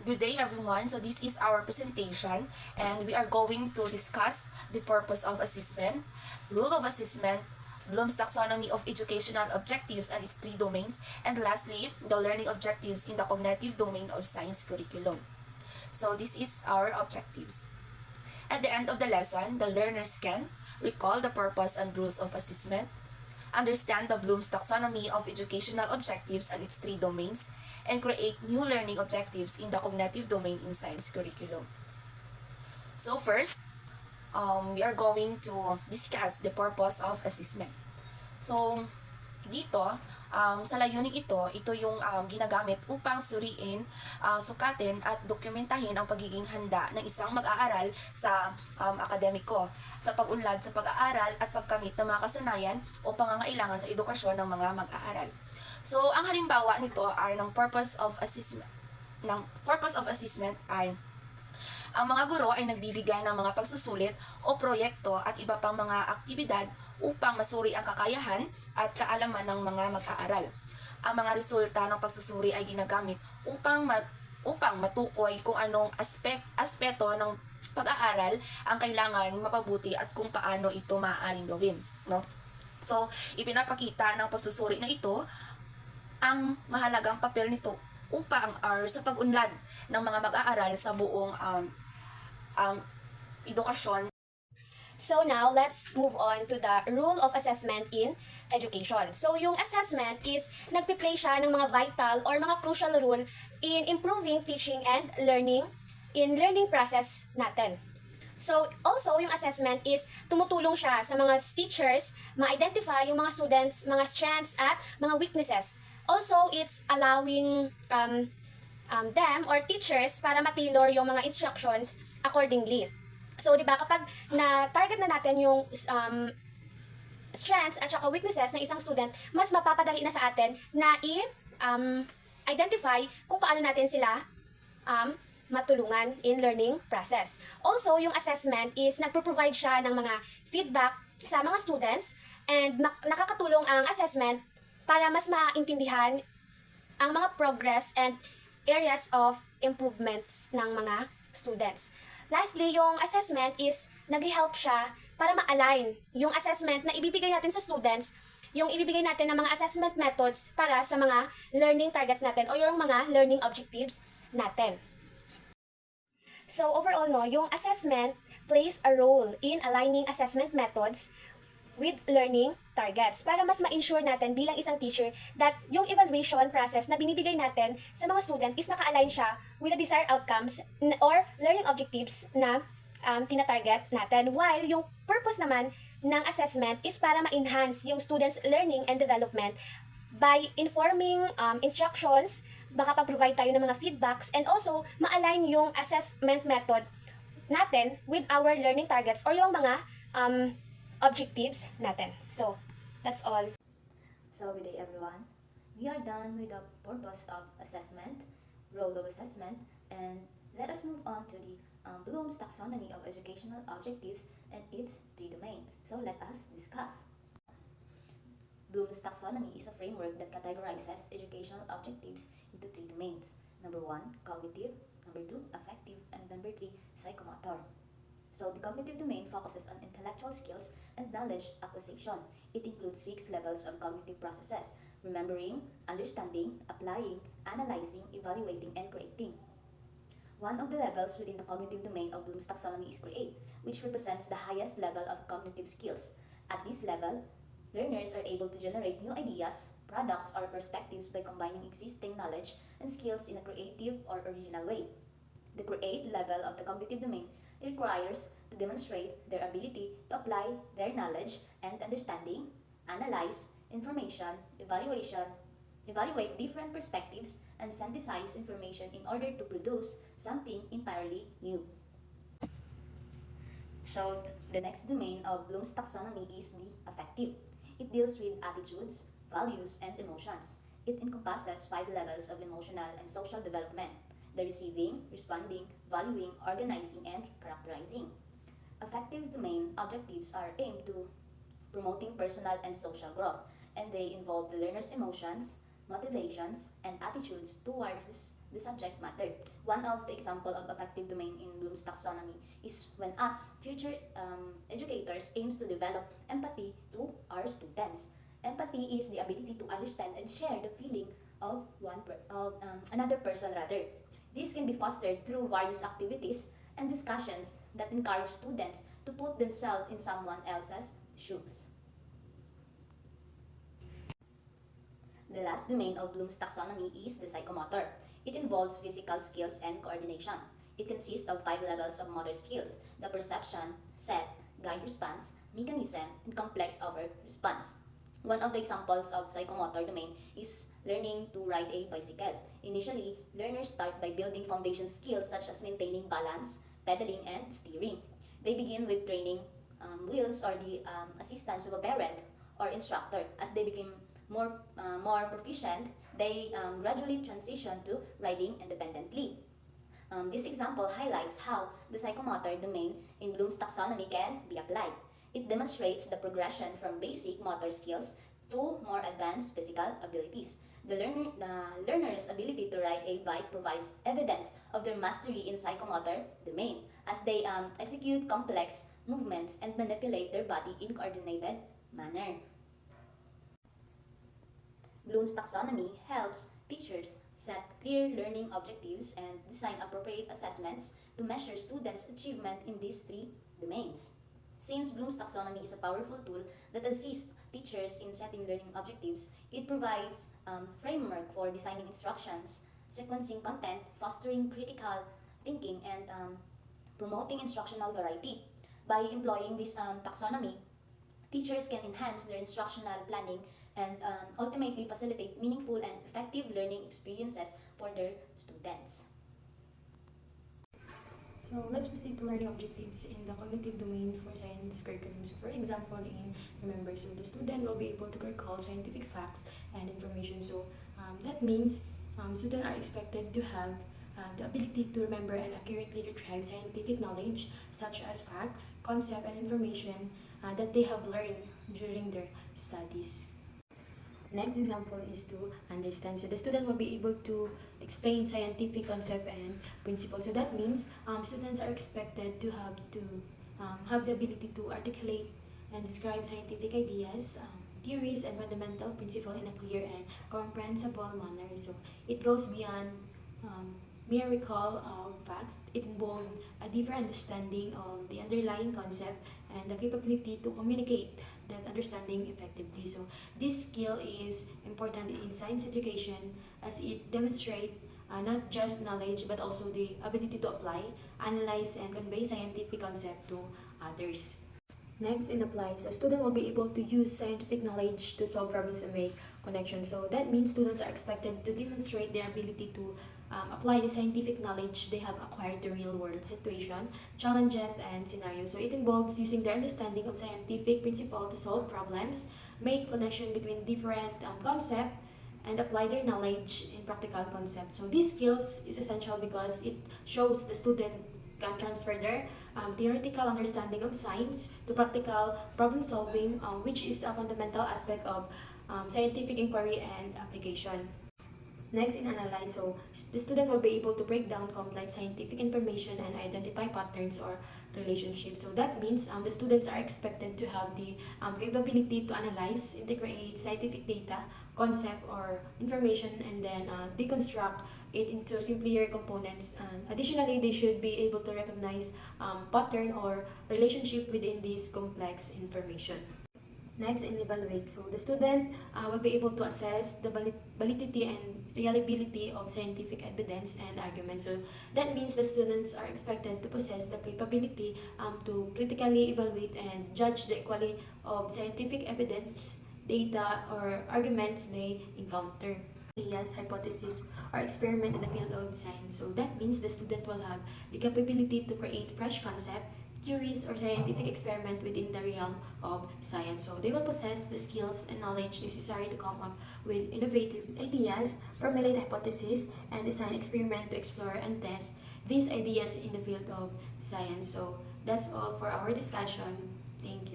Good day everyone. So this is our presentation and we are going to discuss the purpose of assessment, rule of assessment, Bloom's taxonomy of educational objectives and its three domains, and lastly, the learning objectives in the cognitive domain of science curriculum. So this is our objectives. At the end of the lesson, the learners can recall the purpose and rules of assessment, understand the Bloom's taxonomy of educational objectives and its three domains, and create new learning objectives in the cognitive domain in science curriculum. So first, we are going to discuss the purpose of assessment. So, dito, sa layuning ito yung ginagamit upang suriin, sukatin at dokumentahin ang pagiging handa ng isang mag-aaral sa akademiko, sa pag-unlad sa pag-aaral at pagkamit ng mga kasanayan o pangangailangan sa edukasyon ng mga mag-aaral. So, ang halimbawa nito ay ng purpose of assessment. Ay ang mga guro ay nagbibigay ng mga pagsusulit o proyekto at iba pang mga aktibidad upang masuri ang kakayahan at kaalaman ng mga mag-aaral. Ang mga resulta ng pagsusuri ay ginagamit upang matukoy kung anong aspeto ng pag-aaral ang kailangan mapabuti at kung paano ito maaaring gawin, no? So, ipinapakita ng pagsusuri na ito ang mahalagang papel nito upang sa pag-unlad ng mga mag-aaral sa buong edukasyon. So now, let's move on to the rule of assessment in education. So yung assessment is nagpi-play siya ng mga vital or mga crucial role in improving teaching and learning in learning process natin. So also, yung assessment is tumutulong siya sa mga teachers ma-identify yung mga students, mga strengths at mga weaknesses. Also, it's allowing them or teachers para ma-tailor yung mga instructions accordingly. So, di ba, kapag na-target na natin yung strengths at saka weaknesses ng isang student, mas mapapadali na sa atin na identify kung paano natin sila matulungan in learning process. Also, yung assessment is nagpro-provide siya ng mga feedback sa mga students and nakakatulong ang assessment para mas maintindihan ang mga progress and areas of improvements ng mga students. Lastly, yung assessment is nag-help siya para ma-align yung assessment na ibibigay natin sa students, yung ibibigay natin ng mga assessment methods para sa mga learning targets natin o yung mga learning objectives natin. So overall, no, yung assessment plays a role in aligning assessment methods with learning targets para mas ma-ensure natin bilang isang teacher that yung evaluation process na binibigay natin sa mga student is naka-align siya with the desired outcomes or learning objectives na tina-target natin, while yung purpose naman ng assessment is para ma-enhance yung students' learning and development by informing instructions, baka pag-provide tayo ng mga feedbacks, and also ma-align yung assessment method natin with our learning targets or yung mga objectives natin. So, that's all. So, good day everyone. We are done with the purpose of assessment, role of assessment, and let us move on to the Bloom's taxonomy of educational objectives and its three domains. So, let us discuss. Bloom's taxonomy is a framework that categorizes educational objectives into three domains. Number 1, cognitive, number 2, affective, and number 3, psychomotor. So, the cognitive domain focuses on intellectual skills and knowledge acquisition. It includes 6 levels of cognitive processes: remembering, understanding, applying, analyzing, evaluating, and creating. One of the levels within the cognitive domain of Bloom's taxonomy is create, which represents the highest level of cognitive skills. At this level, learners are able to generate new ideas, products, or perspectives by combining existing knowledge and skills in a creative or original way. The create level of the cognitive domain requires to demonstrate their ability to apply their knowledge and understanding, analyze information, evaluate different perspectives, and synthesize information in order to produce something entirely new. So, the next domain of Bloom's taxonomy is the affective. It deals with attitudes, values, and emotions. It encompasses 5 levels of emotional and social development: the receiving, responding, valuing, organizing, and characterizing. Affective domain objectives are aimed to promoting personal and social growth, and they involve the learner's emotions, motivations, and attitudes towards the subject matter. One of the example of affective domain in Bloom's taxonomy is when us, future educators, aims to develop empathy to our students. Empathy is the ability to understand and share the feeling of another person rather. This can be fostered through various activities and discussions that encourage students to put themselves in someone else's shoes. The last domain of Bloom's taxonomy is the psychomotor. It involves physical skills and coordination. It consists of 5 levels of motor skills: the perception, set, guide response, mechanism, and complex overt response. One of the examples of psychomotor domain is learning to ride a bicycle. Initially, learners start by building foundation skills such as maintaining balance, pedaling, and steering. They begin with training wheels or the assistance of a parent or instructor. As they become more proficient, they gradually transition to riding independently. This example highlights how the psychomotor domain in Bloom's taxonomy can be applied. It demonstrates the progression from basic motor skills to more advanced physical abilities. The learner's ability to ride a bike provides evidence of their mastery in psychomotor domain as they execute complex movements and manipulate their body in coordinated manner. Bloom's taxonomy helps teachers set clear learning objectives and design appropriate assessments to measure students' achievement in these 3 domains. Since Bloom's taxonomy is a powerful tool that assists teachers in setting learning objectives, it provides framework for designing instructions, sequencing content, fostering critical thinking, and promoting instructional variety. By employing this taxonomy, teachers can enhance their instructional planning and ultimately facilitate meaningful and effective learning experiences for their students. So let's proceed to learning objectives in the cognitive domain for science curriculum. So for example, in Remember, so the student will be able to recall scientific facts and information. So that means students are expected to have the ability to remember and accurately retrieve scientific knowledge such as facts, concept, and information that they have learned during their studies. Next example is to understand. So the student will be able to explain scientific concept and principles. So that means students are expected to have the ability to articulate and describe scientific ideas, theories, and fundamental principles in a clear and comprehensible manner. So it goes beyond mere recall of facts. It involves a deeper understanding of the underlying concept and the capability to communicate that understanding effectively. So this skill is important in science education as it demonstrates not just knowledge but also the ability to apply, analyze, and convey scientific concept to others. Next, in applies, a student will be able to use scientific knowledge to solve problems and make connections. So that means students are expected to demonstrate their ability to apply the scientific knowledge they have acquired to real-world situation, challenges, and scenarios. So it involves using their understanding of scientific principle to solve problems, make connection between different concepts, and apply their knowledge in practical concepts. So these skills is essential because it shows the student can transfer their theoretical understanding of science to practical problem solving, which is a fundamental aspect of scientific inquiry and application. Next, in analyze, so the student will be able to break down complex scientific information and identify patterns or relationships. So that means the students are expected to have the capability to analyze, integrate scientific data, concept, or information, and then deconstruct it into simpler components. Additionally, they should be able to recognize pattern or relationship within this complex information. Next, in evaluate. So the student will be able to assess the validity and reliability of scientific evidence and arguments. So that means that students are expected to possess the capability to critically evaluate and judge the quality of scientific evidence, data, or arguments they encounter. Ideas, hypothesis, or experiment in the field of science. So that means the student will have the capability to create fresh concept, theories, or scientific experiment within the realm of science. So they will possess the skills and knowledge necessary to come up with innovative ideas, formulate hypotheses, and design experiment to explore and test these ideas in the field of science. So that's all for our discussion. Thank you.